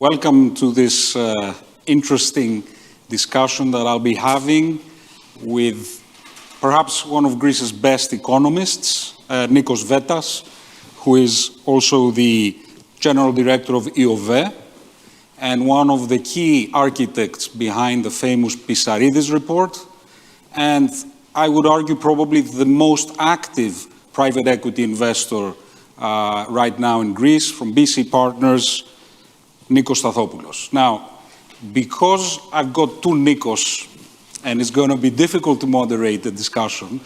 Welcome to this interesting discussion that I'll be having with perhaps one of Greece's best economists, Nikos Stathopoulos, who is also the General Director of EOVE and one of the key architects behind the famous Pissaridis report, and I would argue probably the most active private equity investor right now in Greece, from BC Partners, Nikos Stathopoulos. Now, because I've got two Nikos, and it's going to be difficult to moderate the discussion,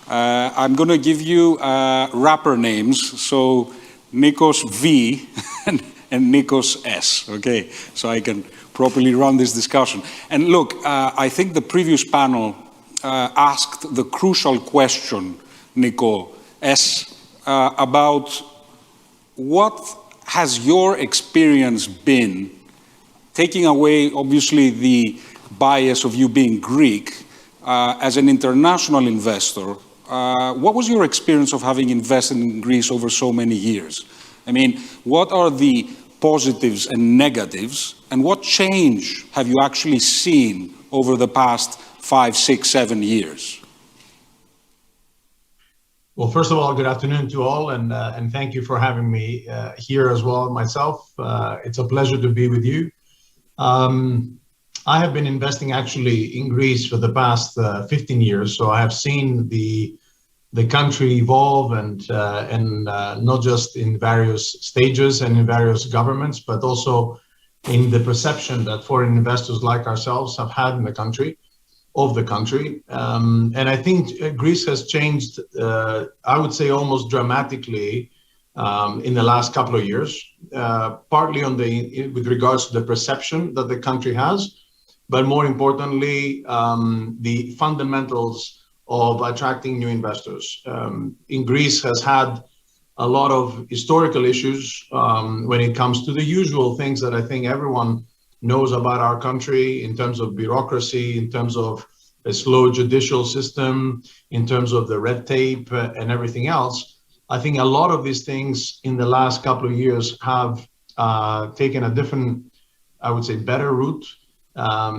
I'm going to give you rapper names, so Nikos V and Nikos S, okay? So I can properly run this discussion. And look, I think the previous panel asked the crucial question, Nikos S, about what has your experience been, taking away obviously the bias of you being Greek, as an international investor, what was your experience of having invested in Greece over so many years? I mean, what are the positives and negatives, and what change have you actually seen over the past 5, 6, 7 years? Well, first of all, good afternoon to all, and thank you for having me here as well myself. It's a pleasure to be with you. I have been investing actually in Greece for the past 15 years, so I have seen the country evolve and not just in various stages and in various governments, but also in the perception that foreign investors like ourselves have had in the country. And I think Greece has changed, I would say almost dramatically in the last couple of years, partly with regards to the perception that the country has, but more importantly, the fundamentals of attracting new investors. In Greece has had a lot of historical issues when it comes to the usual things that I think everyone knows about our country in terms of bureaucracy, in terms of a slow judicial system, in terms of the red tape and everything else. I think a lot of these things in the last couple of years have taken a different, I would say, better route,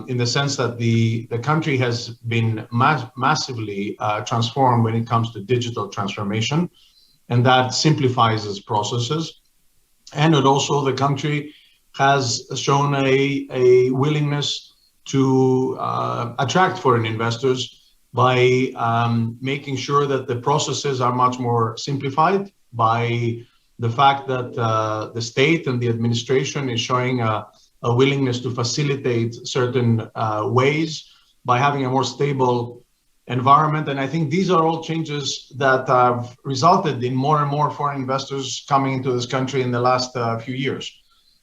in the sense that the country has been massively transformed when it comes to digital transformation, and that simplifies its processes. And it also, the country has shown a willingness to attract foreign investors by making sure that the processes are much more simplified, by the fact that the state and the administration is showing a willingness to facilitate certain ways, by having a more stable environment. And I think these are all changes that have resulted in more and more foreign investors coming into this country in the last few years.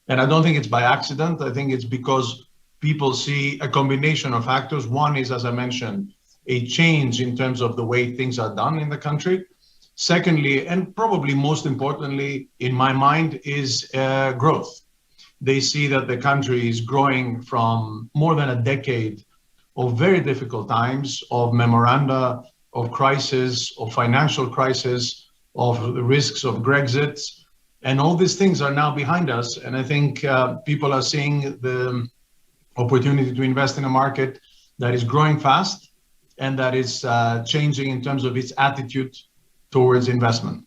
And I don't think it's by accident. I think it's because people see a combination of factors. One is, as I mentioned, a change in terms of the way things are done in the country. Secondly, and probably most importantly, in my mind, is growth. They see that the country is growing from more than a decade of very difficult times, of memoranda, of crisis, of financial crisis, of the risks of Brexit. And all these things are now behind us. And I think people are seeing the opportunity to invest in a market that is growing fast and that is changing in terms of its attitude towards investment.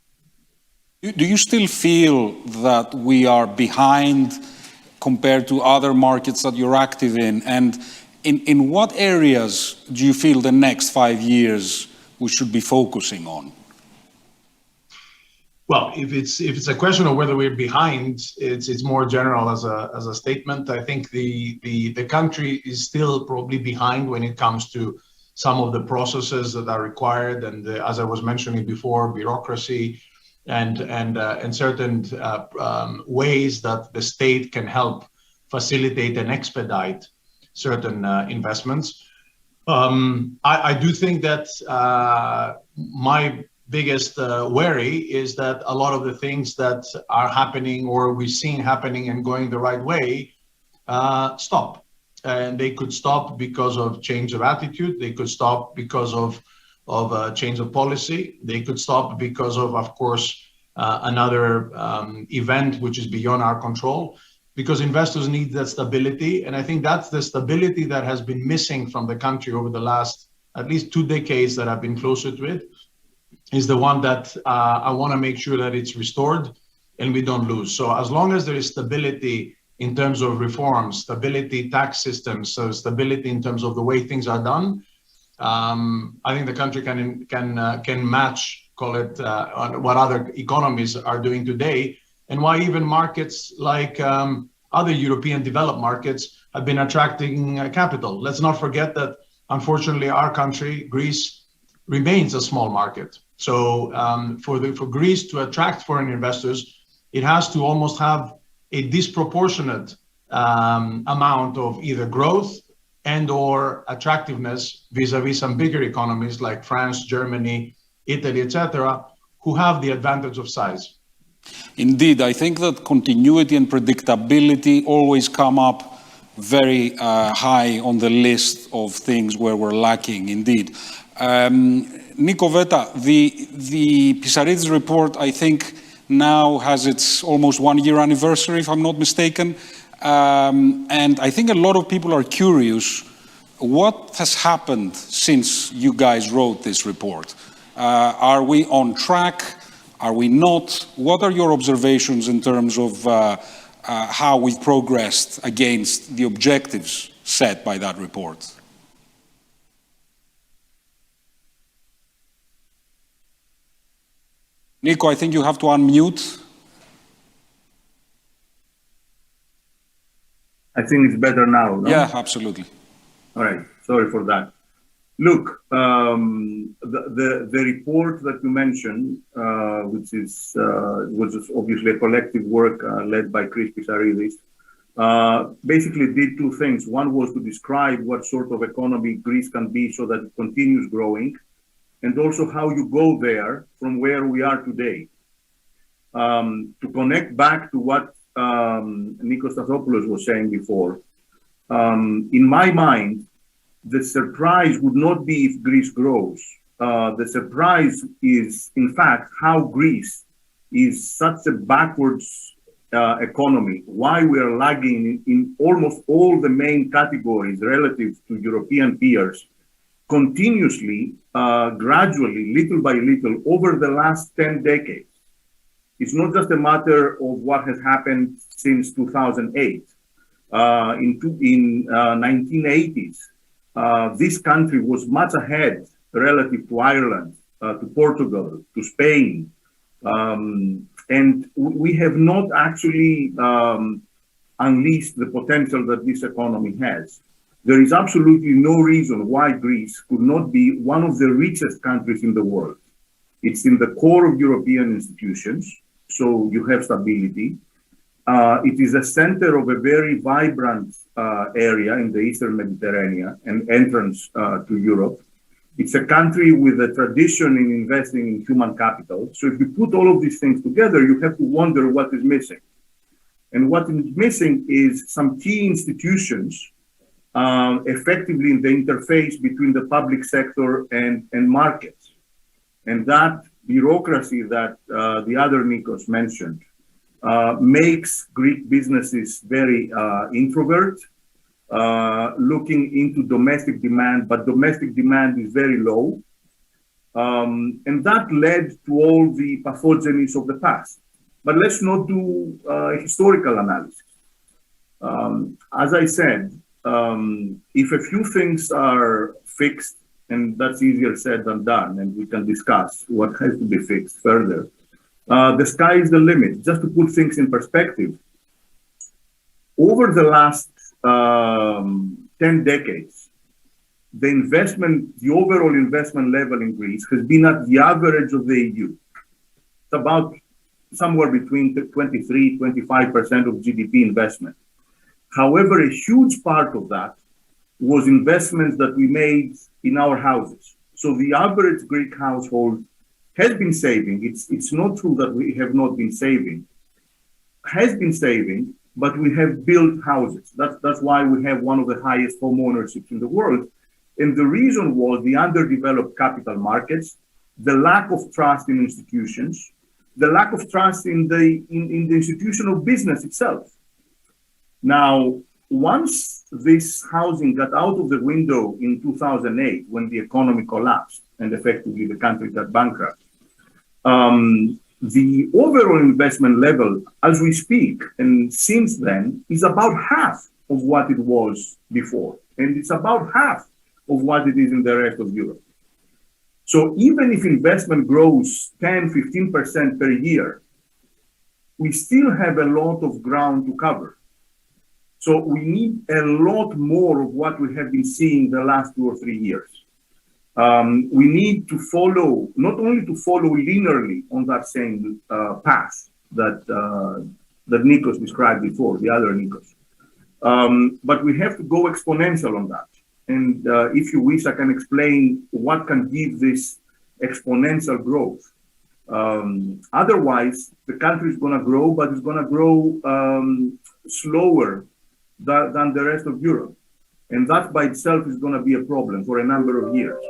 Do you still feel that we are behind compared to other markets that you're active in? And in what areas do you feel the next 5 years we should be focusing on? Well, if it's a question of whether we're behind, it's more general as a statement. I think the country is still probably behind when it comes to some of the processes that are required, and as I was mentioning before, bureaucracy and certain ways that the state can help facilitate and expedite certain investments. I do think that my biggest worry is that a lot of the things that are happening or we've seen happening and going the right way stop. And they could stop because of change of attitude. They could stop because of a change of policy. They could stop because of course, another event which is beyond our control. because investors need that stability. And I think that's the stability that has been missing from the country over the last at least 2 decades that I've been closer to it, is the one that I want to make sure that it's restored and we don't lose. So as long as there is stability in terms of reforms, stability tax systems, so stability in terms of the way things are done, I think the country can match, call it, what other economies are doing today, and why even markets like other European developed markets have been attracting capital. Let's not forget that, unfortunately, our country, Greece, remains a small market. So for Greece to attract foreign investors, it has to almost have a disproportionate amount of either growth and or attractiveness vis-a-vis some bigger economies like France, Germany, Italy, etc., who have the advantage of size. Indeed, I think that continuity and predictability always come up very high on the list of things where we're lacking, indeed. Nico Veta, the Pisaridis report, I think, now has its almost 1-year anniversary, if I'm not mistaken. And I think a lot of people are curious, what has happened since you guys wrote this report? Are we on track? Are we not? What are your observations in terms of how we've progressed against the objectives set by that report? Nico, I think you have to unmute. I think it's better now, no? Yeah, absolutely. All right, sorry for that. Look, the report that you mentioned, which was obviously a collective work led by Chris Pisaridis, basically did 2 things. One was to describe what sort of economy Greece can be so that it continues growing, and also how you go there from where we are today. To connect back to what Nikos Stathopoulos was saying before, in my mind, the surprise would not be if Greece grows. The surprise is, in fact, how Greece is such a backwards economy, why we are lagging in almost all the main categories relative to European peers, continuously, gradually, little by little, over the last 10 decades. It's not just a matter of what has happened since 2008. In 1980s, this country was much ahead relative to Ireland, to Portugal, to Spain. And we have not actually unleashed the potential that this economy has. There is absolutely no reason why Greece could not be one of the richest countries in the world. It's in the core of European institutions, so you have stability. It is a center of a very vibrant area in the Eastern Mediterranean and entrance to Europe. It's a country with a tradition in investing in human capital. So if you put all of these things together, you have to wonder what is missing. And what is missing is some key institutions effectively in the interface between the public sector and markets. And that bureaucracy that the other Nikos mentioned makes Greek businesses very introvert, looking into domestic demand, but domestic demand is very low. And that led to all the pathogenies of the past. But let's not do a historical analysis. As I said, if a few things are fixed, and that's easier said than done, and we can discuss what has to be fixed further, the sky is the limit. Just to put things in perspective, over the last 10 decades, the overall investment level in Greece has been at the average of the EU. It's about somewhere between 23-25% of GDP investment. However, a huge part of that was investments that we made in our houses. So the average Greek household has been saving. It's not true that we have not been saving. Has been saving, but we have built houses. That's why we have one of the highest home ownerships in the world. And the reason was the underdeveloped capital markets, the lack of trust in institutions, the lack of trust in the institution of business itself. Now, once this housing got out of the window in 2008, when the economy collapsed and effectively the country got bankrupt, the overall investment level as we speak and since then is about half of what it was before. And it's about half of what it is in the rest of Europe. So even if investment grows 10, 15% per year, we still have a lot of ground to cover. So we need a lot more of what we have been seeing the last 2 or 3 years. We need to follow, not only to follow linearly on that same path that Nikos described before, the other Nikos, but we have to go exponential on that. And if you wish, I can explain what can give this exponential growth. Otherwise, the country is going to grow, but it's going to grow slower than the rest of Europe. And that by itself is going to be a problem for a number of years.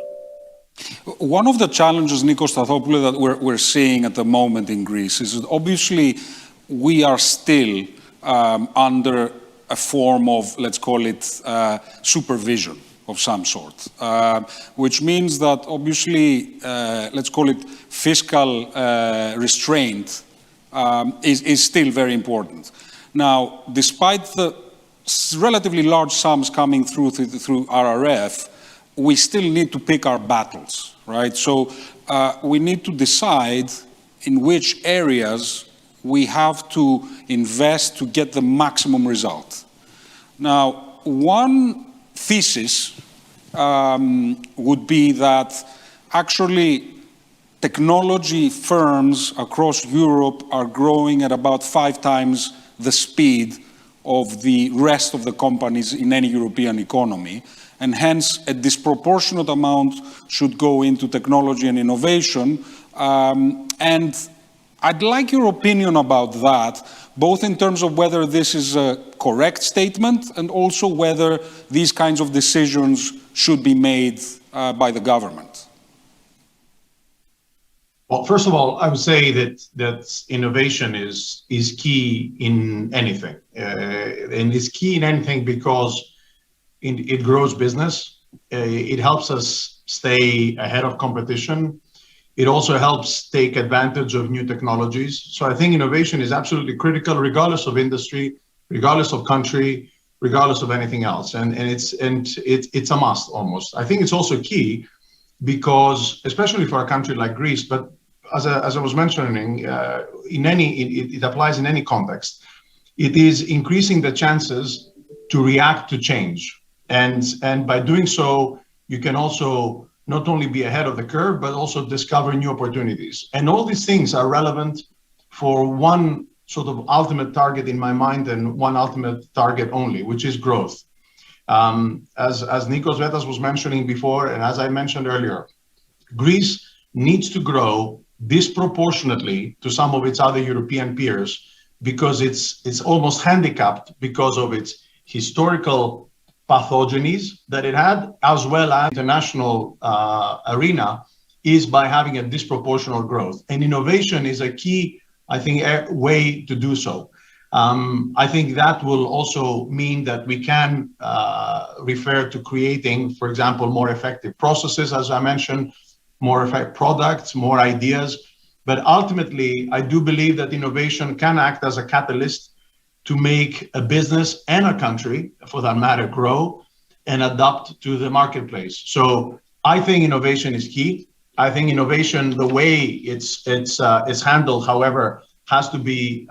One of the challenges, Nikos Stathopoulos, that we're seeing at the moment in Greece is that obviously we are still under a form of, let's call it, supervision of some sort, which means that obviously, let's call it fiscal restraint is still very important. Now, despite the relatively large sums coming through RRF, we still need to pick our battles, right? So we need to decide in which areas we have to invest to get the maximum result. Now, one thesis would be that actually technology firms across Europe are growing at about 5 times the speed of the rest of the companies in any European economy, and hence a disproportionate amount should go into technology and innovation. And I'd like your opinion about that, both in terms of whether this is a correct statement and also whether these kinds of decisions should be made by the government. Well, first of all, I would say that innovation is key in anything. And it's key in anything because it grows business. It helps us stay ahead of competition. It also helps take advantage of new technologies. So I think innovation is absolutely critical, regardless of industry, regardless of country, regardless of anything else. And it's a must almost. I think it's also key because, especially for a country like Greece, but as I was mentioning, it applies in any context. It is increasing the chances to react to change. And by doing so, you can also not only be ahead of the curve, but also discover new opportunities. And all these things are relevant for one sort of ultimate target in my mind and one ultimate target only, which is growth. As Nikos Vetas was mentioning before, and as I mentioned earlier, Greece needs to grow disproportionately to some of its other European peers because it's almost handicapped because of its historical pathogenies that it had, as well as international arena, is by having a disproportional growth. And innovation is a key, I think, way to do so. I think that will also mean that we can refer to creating, for example, more effective processes, as I mentioned, more effective products, more ideas. But ultimately, I do believe that innovation can act as a catalyst to make a business and a country, for that matter, grow and adapt to the marketplace. So I think innovation is key. I think innovation, the way it's handled, however, has to be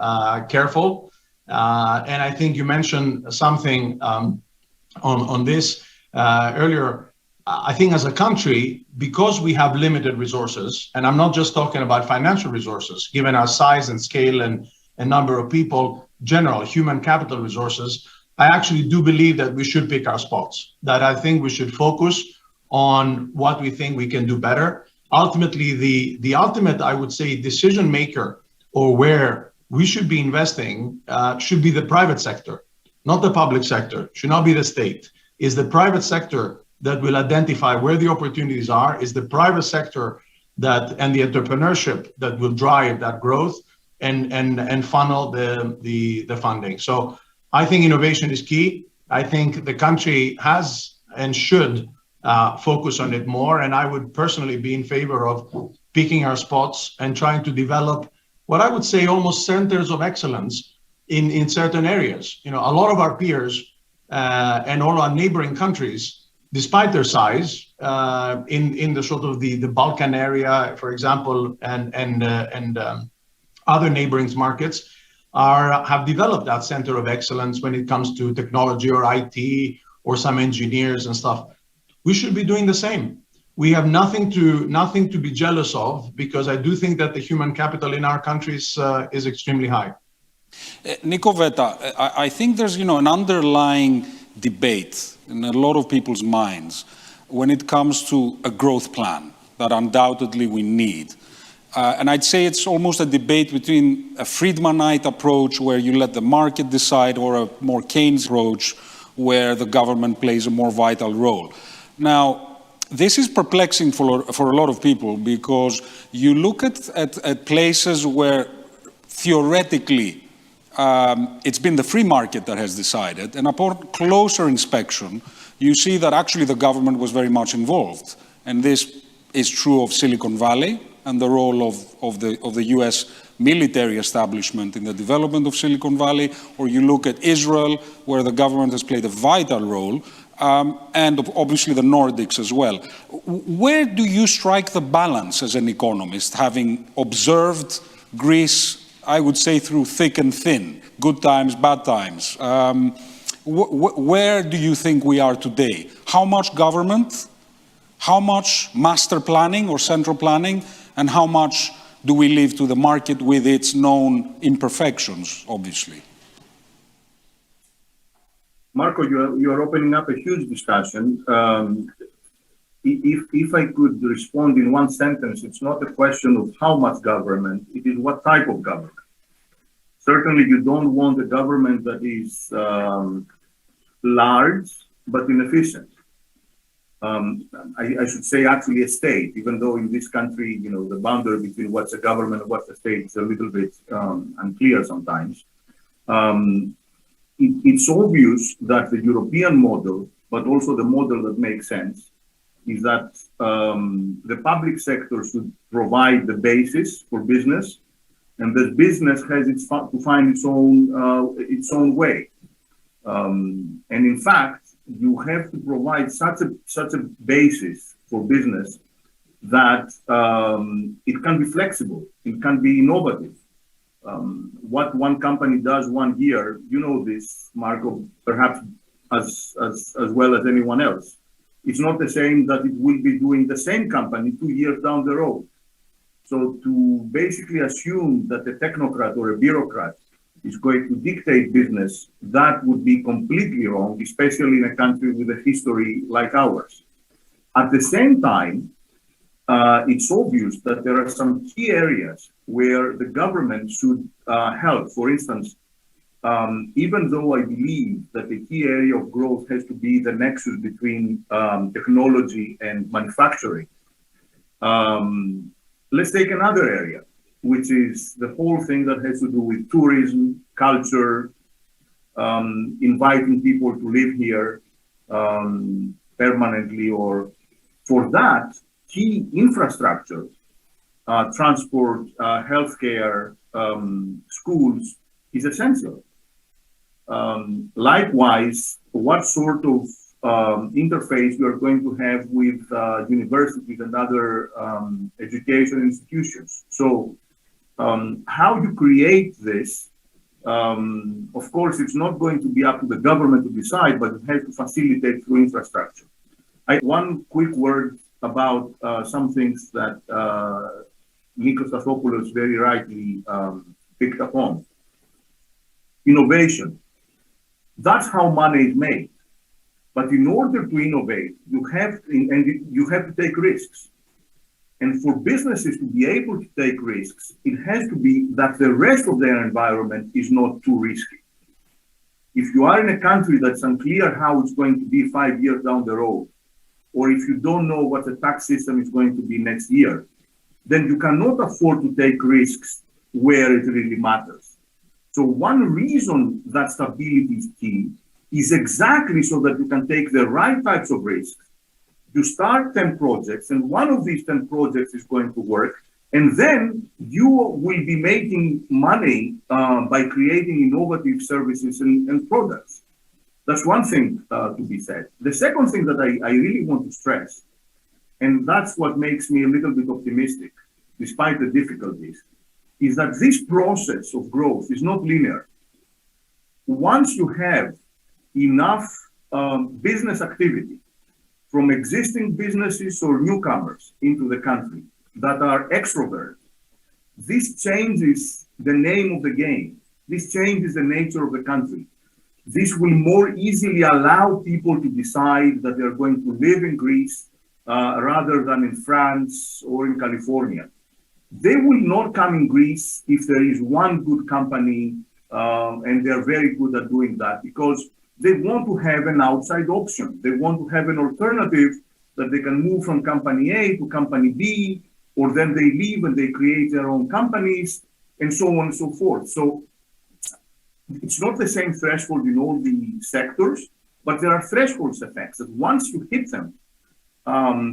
careful. And I think you mentioned something on this earlier. I think as a country, because we have limited resources, and I'm not just talking about financial resources, given our size and scale and number of people, general human capital resources, I actually do believe that we should pick our spots, that I think we should focus on what we think we can do better. Ultimately, the ultimate, I would say, decision maker or where we should be investing should be the private sector, not the public sector, should not be the state. Is the private sector that will identify where the opportunities are, is the private sector and the entrepreneurship that will drive that growth and funnel the funding. So I think innovation is key. I think the country has and should focus on it more. And I would personally be in favor of picking our spots and trying to develop what I would say almost centers of excellence in certain areas. You know, a lot of our peers and all our neighboring countries, despite their size, in the sort of the Balkan area, for example, and other neighboring markets, have developed that center of excellence when it comes to technology or IT or some engineers and stuff. We should be doing the same. We have nothing to be jealous of, because I do think that the human capital in our countries is extremely high. Nico Veta, I think there's an underlying debate in a lot of people's minds when it comes to a growth plan that undoubtedly we need. And I'd say it's almost a debate between a Friedmanite approach where you let the market decide, or a more Keynes approach where the government plays a more vital role. Now, this is perplexing for a lot of people, because you look at places where theoretically it's been the free market that has decided, and upon closer inspection, you see that actually the government was very much involved. And this is true of Silicon Valley and the role of the US military establishment in the development of Silicon Valley, or you look at Israel, where the government has played a vital role, and obviously the Nordics as well. Where do you strike the balance as an economist, having observed Greece, I would say, through thick and thin, good times, bad times? Where do you think we are today? How much government, how much master planning or central planning, and how much do we leave to the market with its known imperfections, obviously? Marco, you are opening up a huge discussion. If I could respond in one sentence, it's not a question of how much government, it is what type of government. Certainly, you don't want a government that is large but inefficient. I should say actually a state, even though in this country, the boundary between what's a government and what's a state is a little bit unclear sometimes. It's obvious that the European model, but also the model that makes sense, is that the public sector should provide the basis for business, and the business has to find its own way. And in fact, you have to provide such a basis for business that it can be flexible, it can be innovative. What one company does one year, you know this, Marco, perhaps as well as anyone else. It's not the same that it will be doing the same company 2 years down the road. So to basically assume that a technocrat or a bureaucrat is going to dictate business, that would be completely wrong, especially in a country with a history like ours. At the same time, it's obvious that there are some key areas where the government should help. For instance, even though I believe that the key area of growth has to be the nexus between technology and manufacturing, let's take another area, which is the whole thing that has to do with tourism, culture, inviting people to live here permanently, or for that, key infrastructure, transport, healthcare, schools is essential. Likewise, what sort of interface we are going to have with universities and other education institutions. So how you create this, of course, it's not going to be up to the government to decide, but it has to facilitate through infrastructure. One quick word about some things that Nikos Stathopoulos very rightly picked up on. Innovation. That's how money is made. But in order to innovate, you have to take risks. And for businesses to be able to take risks, it has to be that the rest of their environment is not too risky. If you are in a country that's unclear how it's going to be 5 years down the road, or if you don't know what the tax system is going to be next year, then you cannot afford to take risks where it really matters. So one reason that stability is key is exactly so that you can take the right types of risks. You start 10 projects, and one of these 10 projects is going to work, and then you will be making money by creating innovative services and products. That's one thing to be said. The second thing that I really want to stress, and that's what makes me a little bit optimistic, despite the difficulties, is that this process of growth is not linear. Once you have enough business activity from existing businesses or newcomers into the country that are extroverts, this changes the name of the game. This changes the nature of the country. This will more easily allow people to decide that they're going to live in Greece rather than in France or in California. They will not come in Greece if there is one good company, and they're very good at doing that, because they want to have an outside option. They want to have an alternative that they can move from company A to company B, or then they leave and they create their own companies, and so on and so forth. So it's not the same threshold in all the sectors, but there are threshold effects that once you hit them,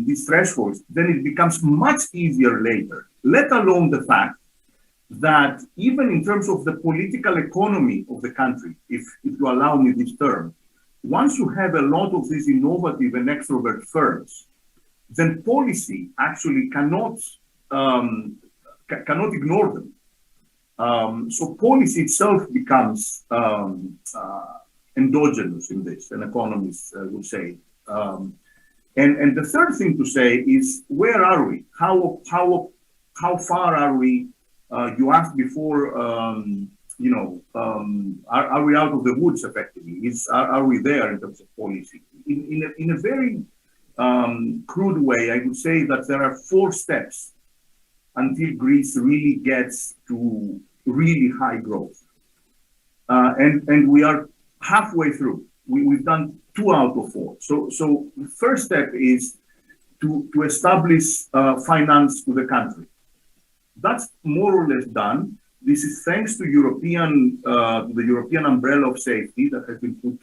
these thresholds, then it becomes much easier later, let alone the fact that even in terms of the political economy of the country, if you allow me this term, once you have a lot of these innovative and extrovert firms, then policy actually cannot ignore them. So policy itself becomes endogenous in this, and economists would say. And the third thing to say is, where are we? How far are we? You asked before, are we out of the woods effectively? Are we there in terms of policy? In a very crude way, I would say that there are 4 steps until Greece really gets to really high growth. And we are halfway through. We've done 2 out of 4. So the first step is to establish finance to the country. That's more or less done. This is thanks to the European umbrella of safety that has been put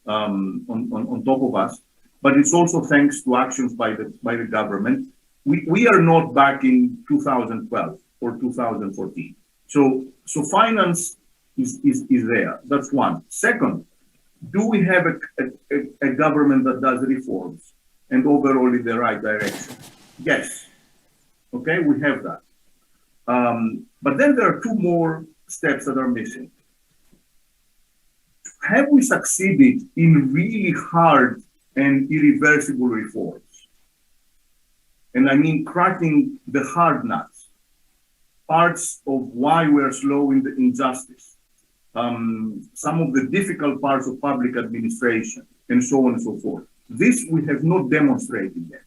on top of us, but it's also thanks to actions by the government. We are not back in 2012 or 2014. So finance is there. That's one. Second, do we have a government that does reforms and overall in the right direction? Yes. Okay, we have that. But then there are 2 more steps that are missing. Have we succeeded in really hard and irreversible reforms? And I mean cracking the hard nuts, parts of why we're slow in the injustice, some of the difficult parts of public administration, and so on and so forth. This we have not demonstrated yet.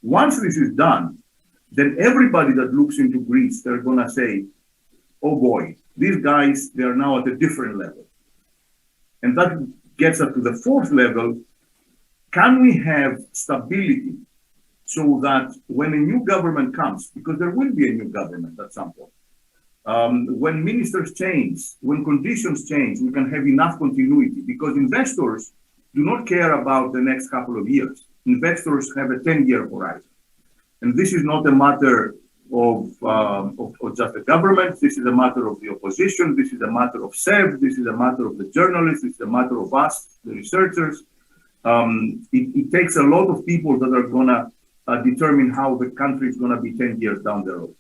Once this is done, then everybody that looks into Greece, they're going to say, oh boy, these guys, they are now at a different level. And that gets us to the 4th level. Can we have stability so that when a new government comes, because there will be a new government at some point, when ministers change, when conditions change, we can have enough continuity, because investors do not care about the next couple of years. Investors have a 10-year horizon. And this is not a matter of just the government. This is a matter of the opposition. This is a matter of SEV. This is a matter of the journalists. This is a matter of us, the researchers. It takes a lot of people that are going to determine how the country is going to be 10 years down the road.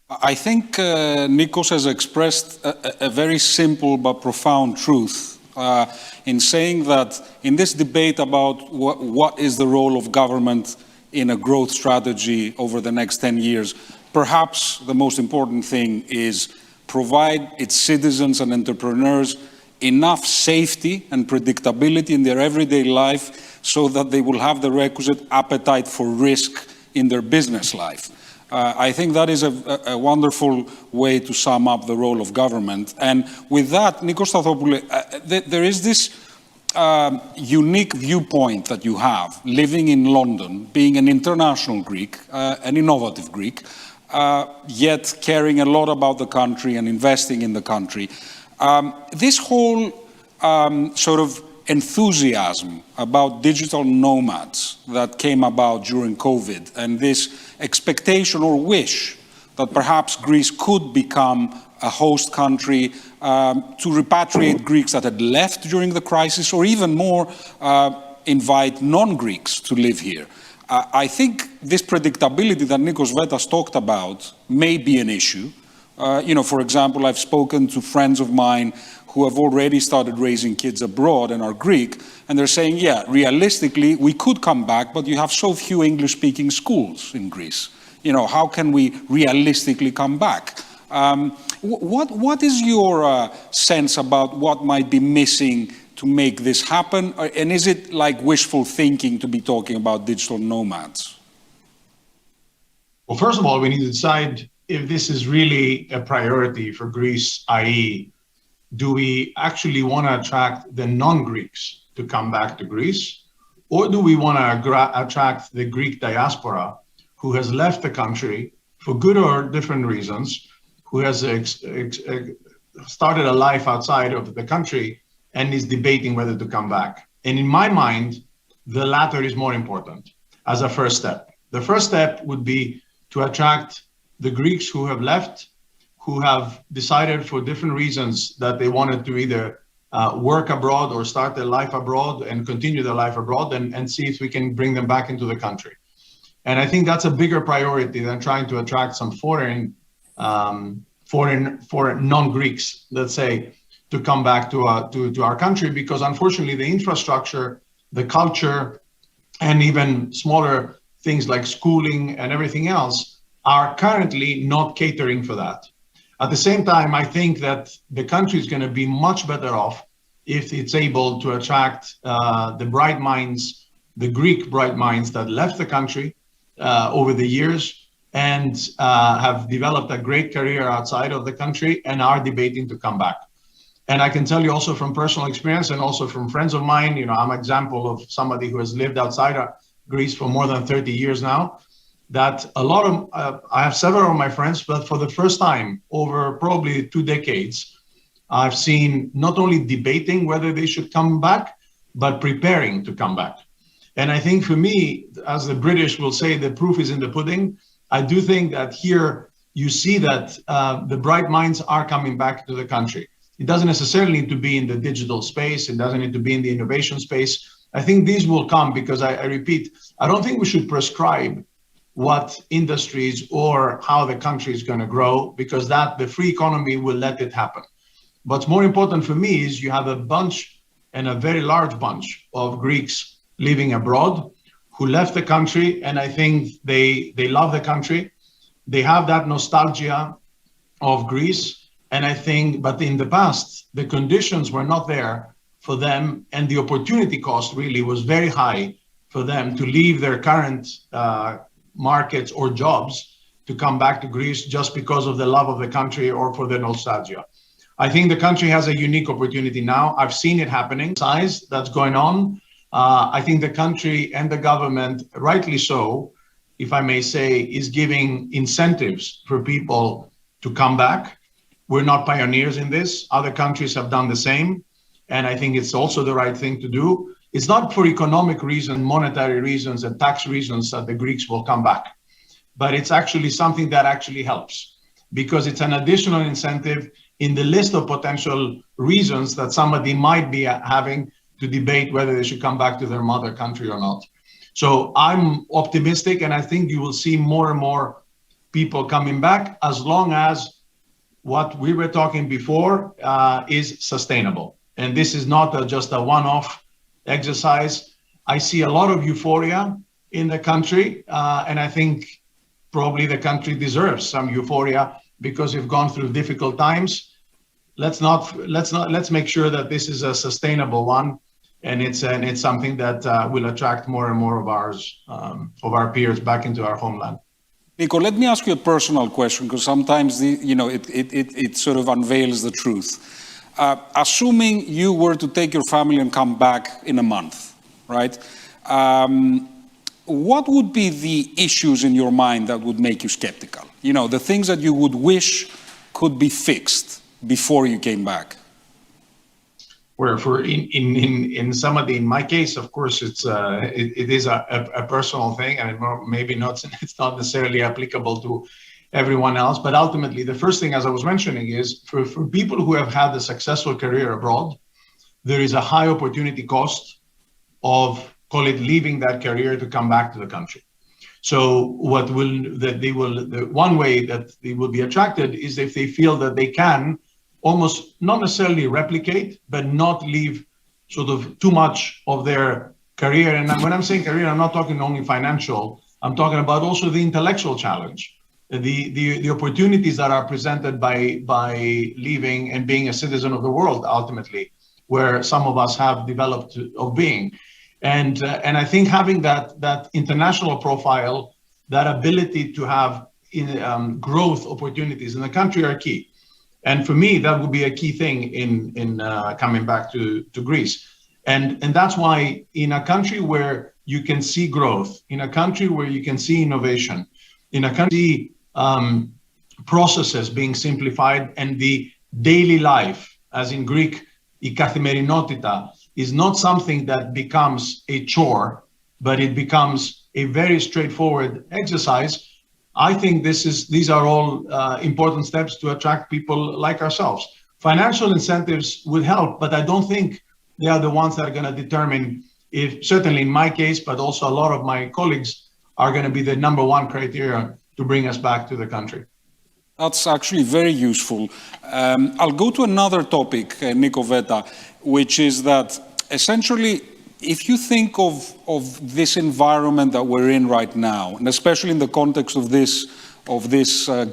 I think Nikos has expressed a very simple but profound truth in saying that in this debate about what is the role of government in a growth strategy over the next 10 years, perhaps the most important thing is provide its citizens and entrepreneurs enough safety and predictability in their everyday life so that they will have the requisite appetite for risk in their business life. I think that is a wonderful way to sum up the role of government. And with that, Nikos Stathopoulos, there is this unique viewpoint that you have, living in London, being an international Greek, an innovative Greek, yet caring a lot about the country and investing in the country. This whole sort of enthusiasm about digital nomads that came about during COVID, and this expectation or wish that perhaps Greece could become a host country to repatriate Greeks that had left during the crisis, or even more, invite non-Greeks to live here. I think this predictability that Nikos Vetas talked about may be an issue. For example, I've spoken to friends of mine who have already started raising kids abroad and are Greek, and they're saying, yeah, realistically, we could come back, but you have so few English-speaking schools in Greece. How can we realistically come back? What is your sense about what might be missing to make this happen? And is it like wishful thinking to be talking about digital nomads? Well, first of all, we need to decide if this is really a priority for Greece, i.e., do we actually want to attract the non-Greeks to come back to Greece? Or do we want to attract the Greek diaspora who has left the country for good or different reasons, who has started a life outside of the country and is debating whether to come back? And in my mind, the latter is more important as a first step. The first step would be to attract the Greeks who have left, who have decided for different reasons that they wanted to either work abroad or start their life abroad and continue their life abroad, and see if we can bring them back into the country. And I think that's a bigger priority than trying to attract some foreign non-Greeks, let's say, to come back to our country, because unfortunately the infrastructure, the culture, and even smaller things like schooling and everything else are currently not catering for that. At the same time, I think that the country is going to be much better off if it's able to attract the bright minds, the Greek bright minds that left the country over the years and have developed a great career outside of the country and are debating to come back. And I can tell you also from personal experience and also from friends of mine, I'm an example of somebody who has lived outside of Greece for more than 30 years now, that a lot of, I have several of my friends, but for the first time over probably 2 decades, I've seen not only debating whether they should come back, but preparing to come back. And I think for me, as the British will say, the proof is in the pudding. I do think that here you see that the bright minds are coming back to the country. It doesn't necessarily need to be in the digital space. It doesn't need to be in the innovation space. I think these will come because I repeat, I don't think we should prescribe what industries or how the country is going to grow, because that the free economy will let it happen. What's more important for me is you have a bunch, and a very large bunch, of Greeks living abroad who left the country, and I think they love the country. They have that nostalgia of Greece, and I think, but in the past, the conditions were not there for them, and the opportunity cost really was very high for them to leave their current markets or jobs to come back to Greece just because of the love of the country or for the nostalgia. I think the country has a unique opportunity now. I've seen it happening, size that's going on. I think the country and the government, rightly so, if I may say, is giving incentives for people to come back. We're not pioneers in this. Other countries have done the same. And I think it's also the right thing to do. It's not for economic reasons, monetary reasons, and tax reasons that the Greeks will come back. But it's actually something that actually helps, because it's an additional incentive in the list of potential reasons that somebody might be having to debate whether they should come back to their mother country or not. So I'm optimistic, and I think you will see more and more people coming back, as long as what we were talking before is sustainable. And this is not just a one-off exercise. I see a lot of euphoria in the country, and I think probably the country deserves some euphoria because we've gone through difficult times. Let's make sure that this is a sustainable one, and it's something that will attract more and more of our peers back into our homeland. Nico, let me ask you a personal question, because sometimes it sort of unveils the truth. Assuming you were to take your family and come back in a month, right? what would be the issues in your mind that would make you skeptical? You know, the things that you would wish could be fixed before you came back. Where for in some of in my case, of course, it is a personal thing, and maybe not, it's not necessarily applicable to everyone else. But ultimately, the first thing, as I was mentioning, is for people who have had a successful career abroad, there is a high opportunity cost of, call it, leaving that career to come back to the country. So the one way that they will be attracted is if they feel that they can almost not necessarily replicate, but not leave sort of too much of their career. And when I'm saying career, I'm not talking only financial. I'm talking about also the intellectual challenge, the opportunities that are presented by leaving and being a citizen of the world, ultimately, where some of us have developed of being. And I think having that international profile, that ability to have growth opportunities in the country are key. And for me, that would be a key thing in coming back to Greece. And that's why in a country where you can see growth, in a country where you can see innovation, in a country processes being simplified, and the daily life, as in Greek, η καθημερινότητα, is not something that becomes a chore, but it becomes a very straightforward exercise. I think these are all important steps to attract people like ourselves. Financial incentives would help, but I don't think they are the ones that are going to determine if, certainly in my case, but also a lot of my colleagues, are going to be the number one criteria to bring us back to the country. That's actually very useful. I'll go to another topic, Nico Veta, which is that essentially, if you think of this environment that we're in right now, and especially in the context of this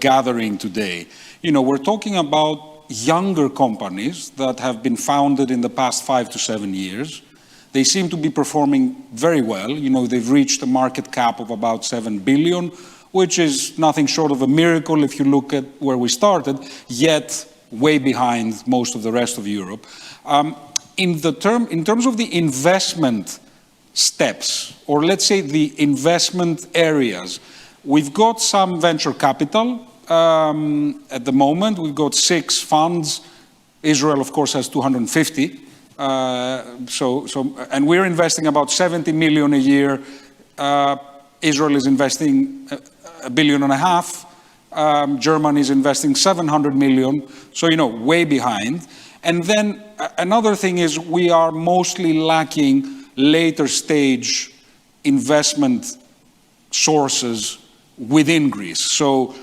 gathering today, you know, we're talking about younger companies that have been founded in the past 5 to 7 years. They seem to be performing very well. You know, they've reached a market cap of about 7 billion, which is nothing short of a miracle if you look at where we started, yet way behind most of the rest of Europe. In terms of the investment steps, or let's say the investment areas, we've got some venture capital at the moment. We've got 6 funds. Israel, of course, has 250. And we're investing about 70 million a year. Israel is investing $1.5 billion. Germany is investing 700 million. So, you know, way behind. And then another thing is we are mostly lacking later stage investment sources within Greece. So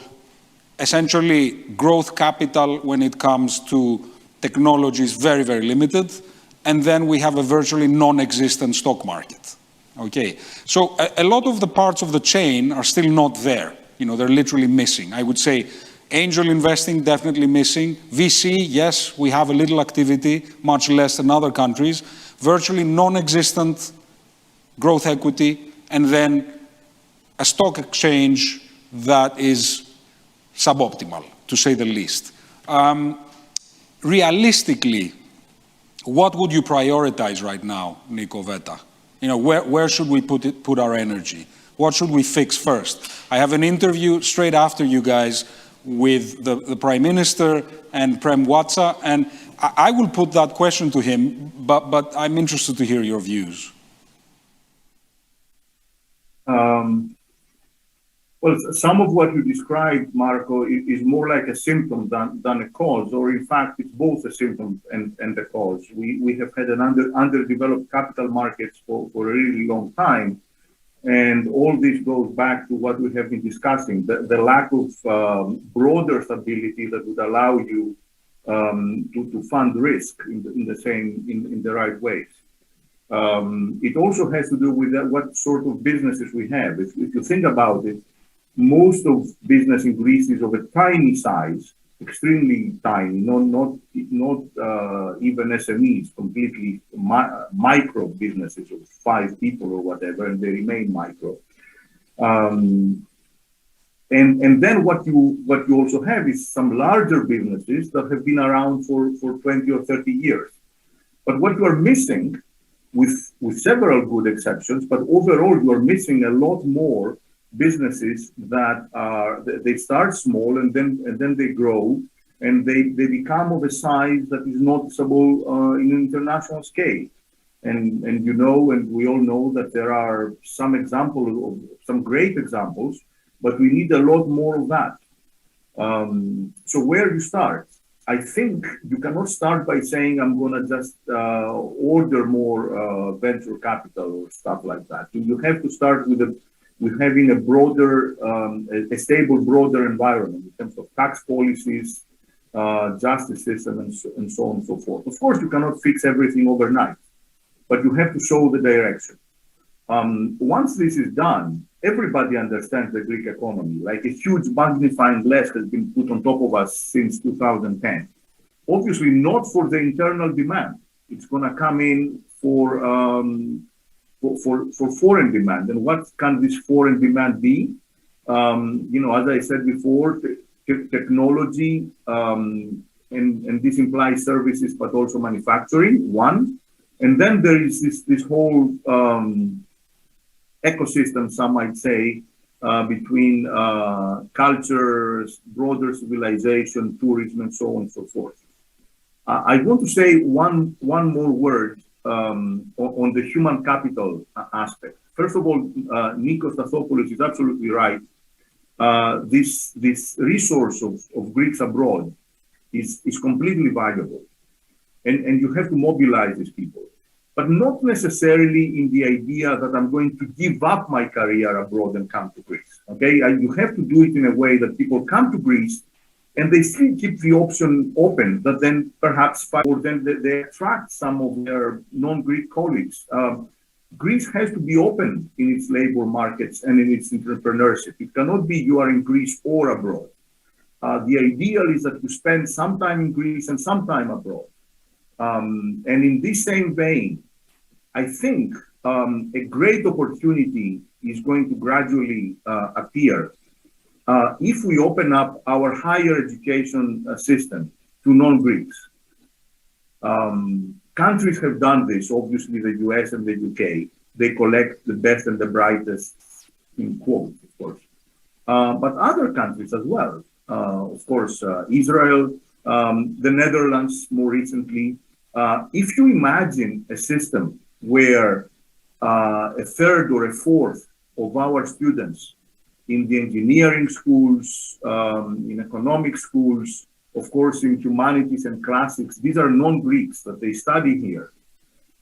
essentially growth capital when it comes to technology is very, very limited. And then we have a virtually non-existent stock market. Okay, so a lot of the parts of the chain are still not there. You know, they're literally missing. I would say angel investing, definitely missing. VC, yes, we have a little activity, much less than other countries. Virtually non-existent growth equity, and then a stock exchange that is suboptimal, to say the least. Realistically, what would you prioritize right now, Nico Veta? You know, where should we put our energy? What should we fix first? I have an interview straight after you guys with the Prime Minister and Prem Watsa, and I will put that question to him, but I'm interested to hear your views. Well, some of what you described, Marco, is more like a symptom than a cause, or in fact, it's both a symptom and a cause. We have had an underdeveloped capital markets for a really long time. And all this goes back to what we have been discussing, the lack of broader stability that would allow you to fund risk in the right ways. It also has to do with what sort of businesses we have. If you think about it, most of business in Greece is of a tiny size, extremely tiny, not even SMEs, completely micro businesses of 5 people or whatever, and they remain micro. And then what you also have is some larger businesses that have been around for 20 or 30 years. But what you are missing with several good exceptions, but overall you are missing a lot more businesses that they start small and then they grow and they become of a size that is noticeable in an international scale. And you know, and we all know that there are some examples, some great examples, but we need a lot more of that. So where you start? I think you cannot start by saying I'm going to just order more venture capital or stuff like that. You have to start with having a broader, a stable, broader environment in terms of tax policies, justice system, and so on and so forth. Of course, you cannot fix everything overnight, but you have to show the direction. Once this is done, everybody understands the Greek economy, like a huge magnifying glass has been put on top of us since 2010. Obviously not for the internal demand. It's going to come in for foreign demand. And what can this foreign demand be? As I said before, technology, and this implies services, but also manufacturing, one. And then there is this whole ecosystem, some might say, between cultures, broader civilization, tourism, and so on and so forth. I want to say one more word on the human capital aspect. First of all, Nikos Stathopoulos is absolutely right. This resource of Greeks abroad is completely valuable. And you have to mobilize these people, but not necessarily in the idea that I'm going to give up my career abroad and come to Greece. Okay, you have to do it in a way that people come to Greece and they still keep the option open that then perhaps or then they attract some of their non-Greek colleagues. Greece has to be open in its labor markets and in its entrepreneurship. It cannot be you are in Greece or abroad. The ideal is that you spend some time in Greece and some time abroad. And in this same vein, I think a great opportunity is going to gradually appear if we open up our higher education system to non-Greeks. Countries have done this, obviously the US and the UK. They collect the best and the brightest, in quotes, of course. But other countries as well. Of course, Israel, the Netherlands more recently. If you imagine a system where a third or a fourth of our students in the engineering schools, in economic schools, of course, in humanities and classics, these are non-Greeks that they study here.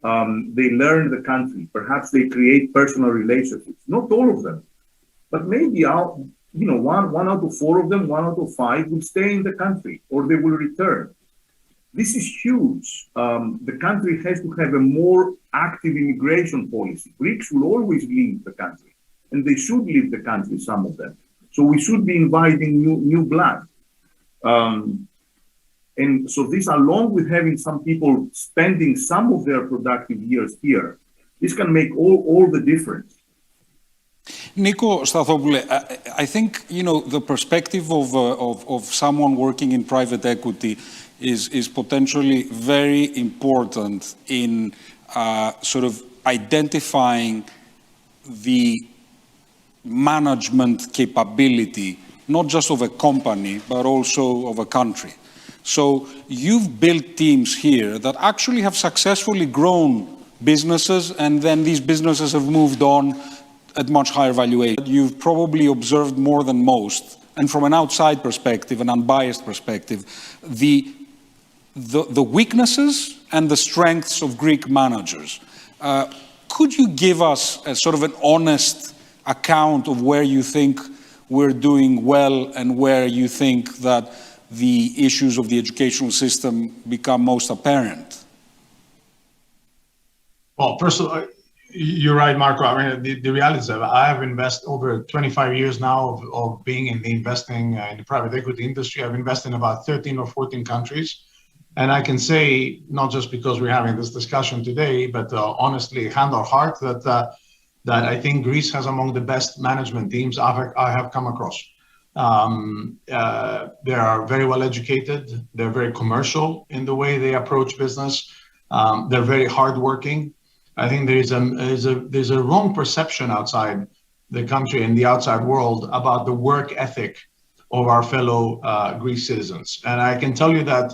They learn the country. Perhaps they create personal relationships. Not all of them, but maybe one out of four of them, 1 out of 5 will stay in the country or they will return. This is huge. The country has to have a more active immigration policy. Greeks will always leave the country, and they should leave the country, some of them. So we should be inviting new blood. And so this, along with having some people spending some of their productive years here, this can make all the difference. Nikos Stathopoulos, I think, the perspective of someone working in private equity is potentially very important in sort of identifying the management capability, not just of a company, but also of a country. So you've built teams here that actually have successfully grown businesses, and then these businesses have moved on at much higher valuation. You've probably observed more than most, and from an outside perspective, an unbiased perspective, the weaknesses and the strengths of Greek managers. Could you give us a sort of an honest account of where you think we're doing well and where you think that the issues of the educational system become most apparent? Well, first of all, you're right, Marco. I mean, the reality is that I have invested over 25 years now of being in the investing in the private equity industry. I've invested in about 13 or 14 countries. And I can say, not just because we're having this discussion today, but honestly, hand on heart, that I think Greece has among the best management teams I have come across. They are very well educated. They're very commercial in the way they approach business. They're very hardworking. I think there's a wrong perception outside the country and the outside world about the work ethic of our fellow Greek citizens. And I can tell you that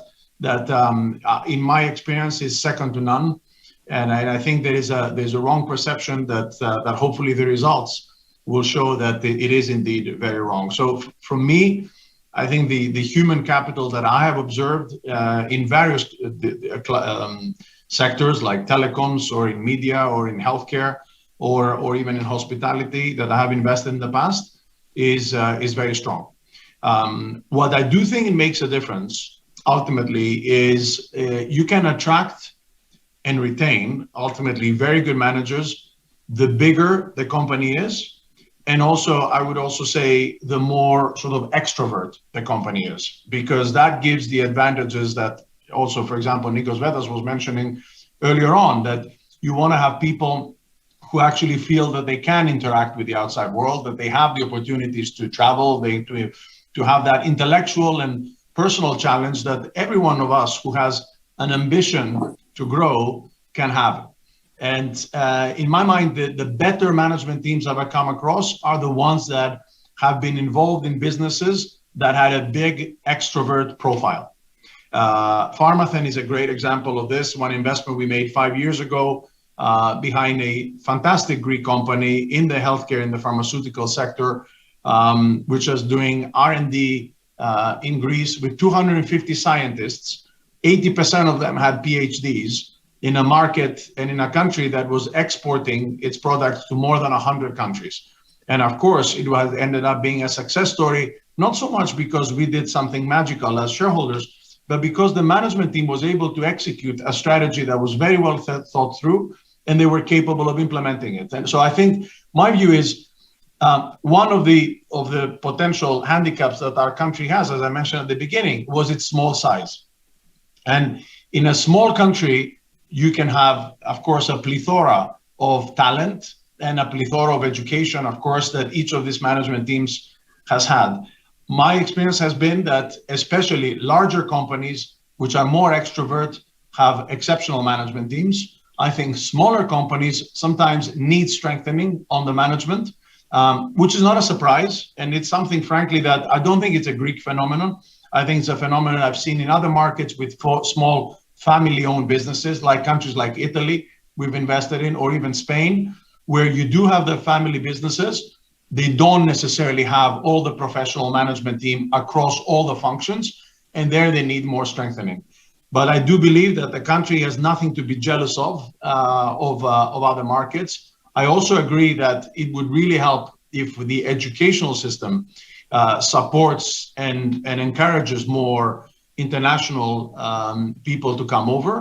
in my experience is second to none. And I think there's a wrong perception that hopefully the results will show that it is indeed very wrong. So for me, I think the human capital that I have observed in various sectors like telecoms or in media or in healthcare or even in hospitality that I have invested in the past is very strong. What I do think it makes a difference ultimately is you can attract and retain ultimately very good managers the bigger the company is. And also, I would also say the more sort of extrovert the company is, because that gives the advantages that also, for example, Nikos Vetas was mentioning earlier on, that you want to have people who actually feel that they can interact with the outside world, that they have the opportunities to travel, to have that intellectual and personal challenge that every one of us who has an ambition to grow can have. And in my mind, the better management teams I've come across are the ones that have been involved in businesses that had a big extrovert profile. Pharmathen is a great example of this. One investment we made 5 years ago behind a fantastic Greek company in the healthcare, in the pharmaceutical sector, which is doing R&D in Greece with 250 scientists. 80% of them had PhDs in a market and in a country that was exporting its products to more than 100 countries. And of course, it was ended up being a success story, not so much because we did something magical as shareholders, but because the management team was able to execute a strategy that was very well thought through, and they were capable of implementing it. And so I think my view is one of the potential handicaps that our country has, as I mentioned at the beginning, was its small size. And in a small country, you can have, of course, a plethora of talent and a plethora of education, of course, that each of these management teams has had. My experience has been that especially larger companies, which are more extrovert, have exceptional management teams. I think smaller companies sometimes need strengthening on the management, which is not a surprise. And it's something, frankly, that I don't think it's a Greek phenomenon. I think it's a phenomenon I've seen in other markets with small family-owned businesses, like countries like Italy we've invested in, or even Spain, where you do have the family businesses. They don't necessarily have all the professional management team across all the functions, and there they need more strengthening. But I do believe that the country has nothing to be jealous of other markets. I also agree that it would really help if the educational system supports and encourages more international people to come over.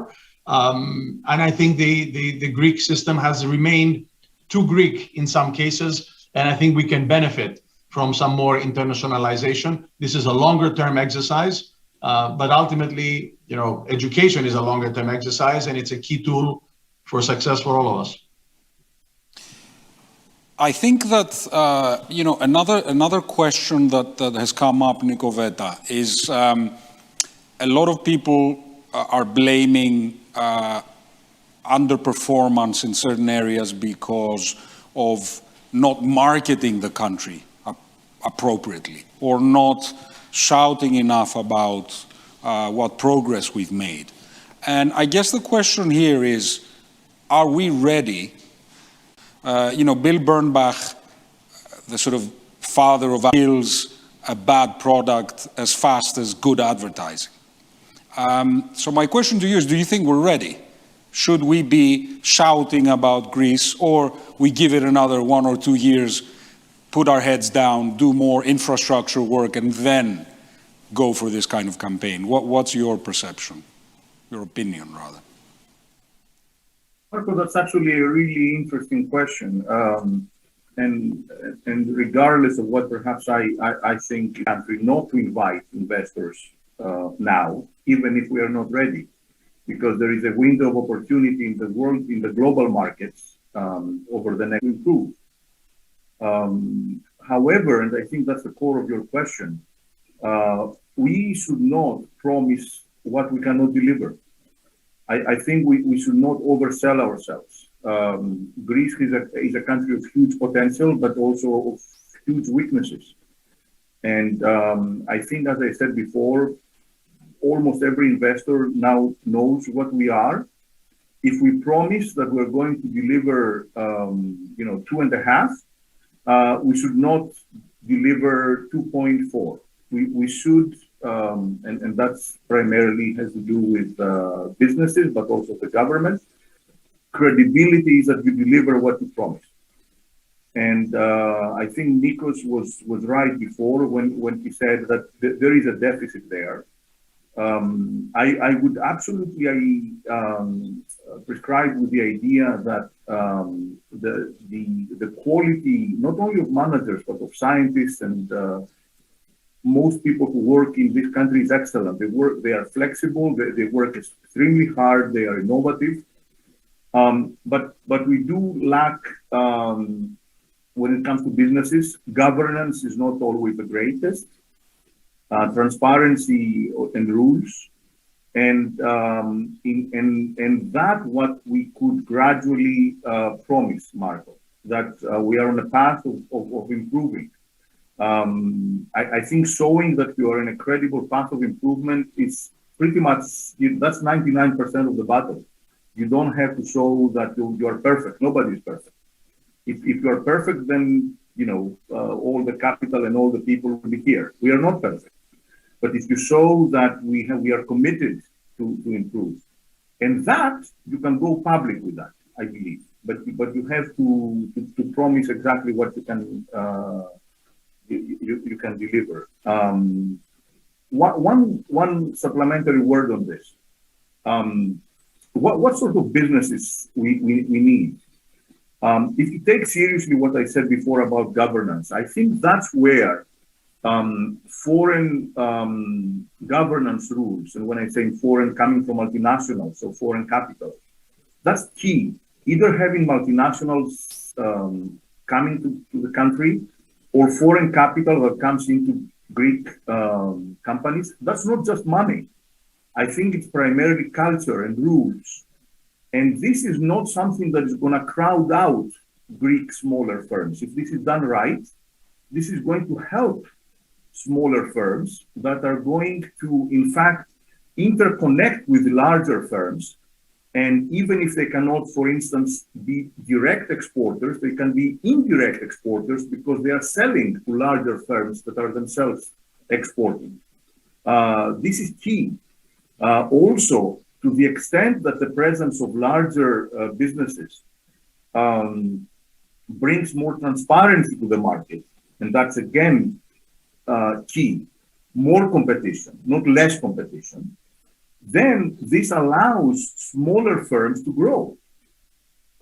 And I think the Greek system has remained too Greek in some cases, and I think we can benefit from some more internationalization. This is a longer term exercise, but ultimately, education is a longer term exercise, and it's a key tool for success for all of us. I think that another question that has come up, Nico Veta, is a lot of people are blaming underperformance in certain areas because of not marketing the country appropriately or not shouting enough about what progress we've made. And I guess the question here is, are we ready? Bill Bernbach, the sort of father of kills a bad product as fast as good advertising. So my question to you is, do you think we're ready? Should we be shouting about Greece, or we give it another 1 or 2 years, put our heads down, do more infrastructure work, and then go for this kind of campaign? What's your perception, your opinion, rather? Marco, that's actually a really interesting question. And regardless of what perhaps I think the country not to invite investors now, even if we are not ready, because there is a window of opportunity in the world, in the global markets over the next improve. However, and I think that's the core of your question, we should not promise what we cannot deliver. I think we should not oversell ourselves. Greece is a country of huge potential, but also of huge weaknesses. And I think, as I said before, almost every investor now knows what we are. If we promise that we're going to deliver, 2.5, we should not deliver 2.4. We should, and that's primarily has to do with businesses, but also the government. Credibility is that you deliver what you promise. And I think Nikos was right before when he said that there is a deficit there. I would absolutely prescribe with the idea that the quality not only of managers but of scientists and most people who work in this country is excellent. They are flexible. They work extremely hard. They are innovative. But we do lack. When it comes to businesses, governance is not always the greatest. Transparency and rules, and that what we could gradually promise, Marco, that we are on a path of improving. I think showing that you are in a credible path of improvement is pretty much, that's 99% of the battle. You don't have to show that you are perfect. Nobody is perfect. If you are perfect, then all the capital and all the people will be here. We are not perfect, but if you show that we are committed to improve, and that you can go public with that, I believe. But you have to promise exactly what you can you can deliver. One supplementary word on this. What sort of businesses we need? If you take seriously what I said before about governance, I think that's where foreign governance rules, and when I say foreign, coming from multinationals, so foreign capital, that's key. Either having multinationals coming to the country or foreign capital that comes into Greek companies. That's not just money. I think it's primarily culture and rules. And this is not something that is going to crowd out Greek smaller firms. If this is done right, this is going to help smaller firms that are going to, in fact, interconnect with larger firms. And even if they cannot, for instance, be direct exporters, they can be indirect exporters because they are selling to larger firms that are themselves exporting. This is key. Also, to the extent that the presence of larger businesses brings more transparency to the market, and that's again key, more competition, not less competition, then this allows smaller firms to grow.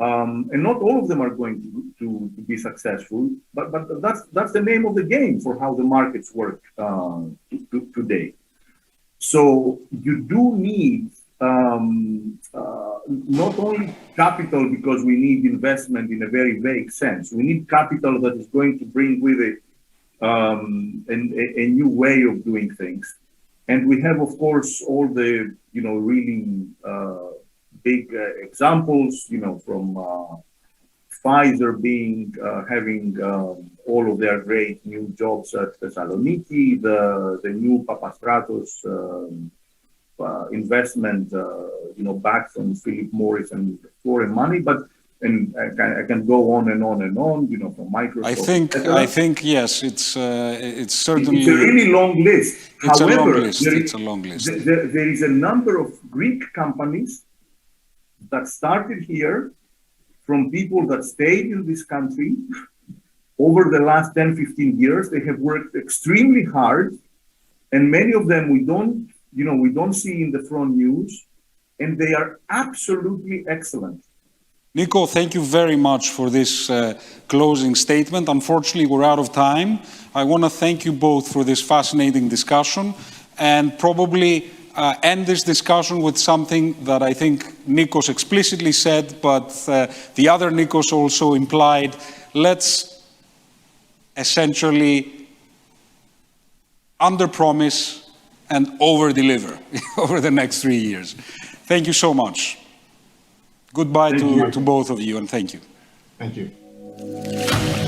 And not all of them are going to be successful, but that's the name of the game for how the markets work today. So you do need not only capital, because we need investment in a very vague sense. We need capital that is going to bring with it a new way of doing things. And we have, of course, all the, really big examples, from Pfizer having all of their great new jobs at Thessaloniki, the new Papastratos investment, back from Philip Morris and foreign money, and I can go on and on and on, from Microsoft. I think yes, it's certainly. It's a really long list. It's However, a long list. There is a number of Greek companies that started here from people that stayed in this country over the last 10, 15 years. They have worked extremely hard, and many of them we don't see in the front news, and they are absolutely excellent. Nico, thank you very much for this closing statement. Unfortunately, we're out of time. I want to thank you both for this fascinating discussion, and probably end this discussion with something that I think Nikos explicitly said, but the other Nikos also implied. Let's essentially under-promise and over-deliver over the next 3 years. Thank you so much. Goodbye Thank you. to both of you, and thank you. Thank you.